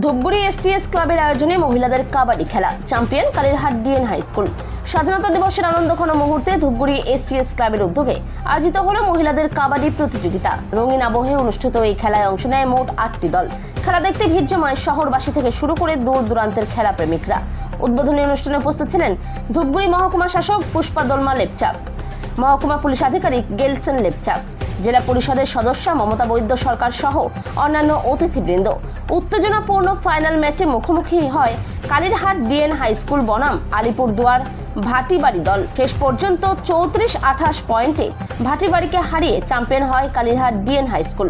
Dhupguri STS ক্লাবের আয়োজনে মহিলাদের কাবাডি খেলা, champion Kalirhat DN high school. স্বাধীনতা দিবসের আনন্দঘন মুহূর্তে ধূপগুড়ি এসটিএস ক্লাবের উদ্যোগে আয়োজিত হল মহিলাদের কাবাডি প্রতিযোগিতা। রঙিন আবহে অনুষ্ঠিত এই খেলায় অংশ নেয় মোট 8টি দল। খেলা দেখতে ভিড় জমায় শহরবাসী থেকে শুরু করে দূর দূরান্তের খেলা প্রেমিকরা। উদ্বোধনী অনুষ্ঠানে উপস্থিত ছিলেন ধূপগুড়ি মহকুমা শাসক পুষ্পা দলমা লেপচা, মহকুমা পুলিশ আধিকারিক গেলসেন লেপচা, জেলা পরিষদের সদস্য মমতা বৈদ্য সরকার সহ অন্যান্য অতিথিবৃন্দ। উত্তেজনাপূর্ণ ফাইনাল ম্যাচে মুখোমুখি হয় কালীরহাট ডিএন হাই স্কুল বনাম আলিপুরদুয়ার ভাটিবাড়ি দল। শেষ পর্যন্ত 34-28 পয়েন্টে ভাটিবাড়িকে হারিয়ে চ্যাম্পিয়ন হয় কালীরহাট ডিএন হাই স্কুল।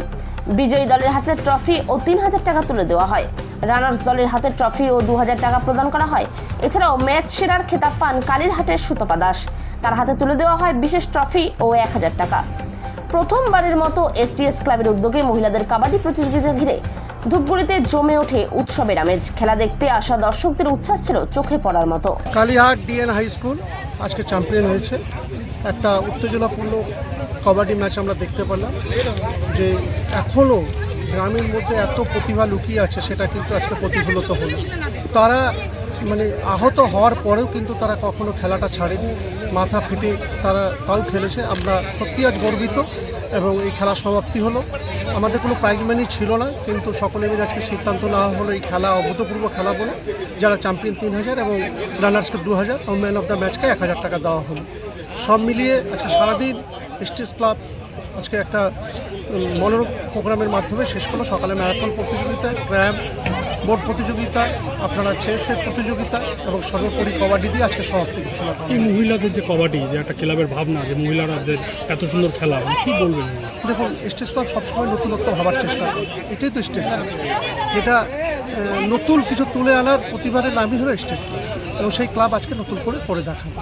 বিজয়ী দলের হাতে ট্রফি ও 3000 টাকা তুলে দেওয়া হয়। রানার্স দলের হাতে ট্রফি ও 2000 টাকা প্রদান করা হয়। এছাড়াও ম্যাচ সেরার খেতাব পান কালীরহাটের সুতপা দাস, তার হাতে তুলে দেওয়া হয় বিশেষ ট্রফি ও 1000 টাকা। প্রথমবারের মতো এসটিএস ক্লাবের উদ্যোগে মহিলাদের কাবাডি প্রতিযোগিতা ঘিরে ধূপগুড়িতে জমে ওঠে উৎসবের আমেজ। খেলা দেখতে আসা দর্শকদের উচ্ছ্বাস ছিল চোখে পড়ার মতো। কালীরহাট ডিএন হাই স্কুল আজকে চ্যাম্পিয়ন হয়েছে। একটা উত্তেজনাপূর্ণ কাবাডি ম্যাচ আমরা দেখতে পেলাম। যে এখনও গ্রামের মধ্যে এত প্রতিভা লুকিয়ে আছে সেটা কিন্তু আজকে প্রতিফলিত হলো। তারা আহত হওয়ার পরেও কিন্তু তারা কখনো খেলাটা ছাড়েনি, মাথা ফেটে তারা তাও খেলেছে। আমরা সত্যি আজ গর্বিত এবং এই খেলা সমাপ্তি হলো। আমাদের কোনো প্রাইজ মানি ছিল না, কিন্তু সকলে মিলে আজকে সিদ্ধান্ত নেওয়া হলো এই খেলা অভূতপূর্ব খেলা বলে। যারা চ্যাম্পিয়ন 3000 এবং রানার্সকে 2000 এবং ম্যান অফ দ্য ম্যাচকে 1000 টাকা দেওয়া হলো। সব মিলিয়ে আজকে সারাদিন এসটিএস ক্লাব আজকে একটা মনোরম প্রোগ্রামের মাধ্যমে শেষ করলো। সকালে ম্যারাথন প্রতিযোগিতা, ক্র্যাম বোর্ড প্রতিযোগিতা, আপনারা চেসের প্রতিযোগিতা এবং সর্বোপরি কবাডি দিয়ে আজকে সমাপ্তি ঘোষণা করা। এই মহিলাদের যে কবাডি, যে একটা ক্লাবের ভাবনা, যে মহিলাদের এত সুন্দর খেলা, কী বলবেন? দেখুন, এসটিএস ক্লাব সবসময় নতুনত্ব ভাবার চেষ্টা করে। এটাই তো এসটিএস ক্লাব, যেটা নতুন কিছু তুলে আনার প্রতিবারের নামই হলো এসটিএস ক্লাব, এবং সেই ক্লাব আজকে নতুন করে দেখাবে।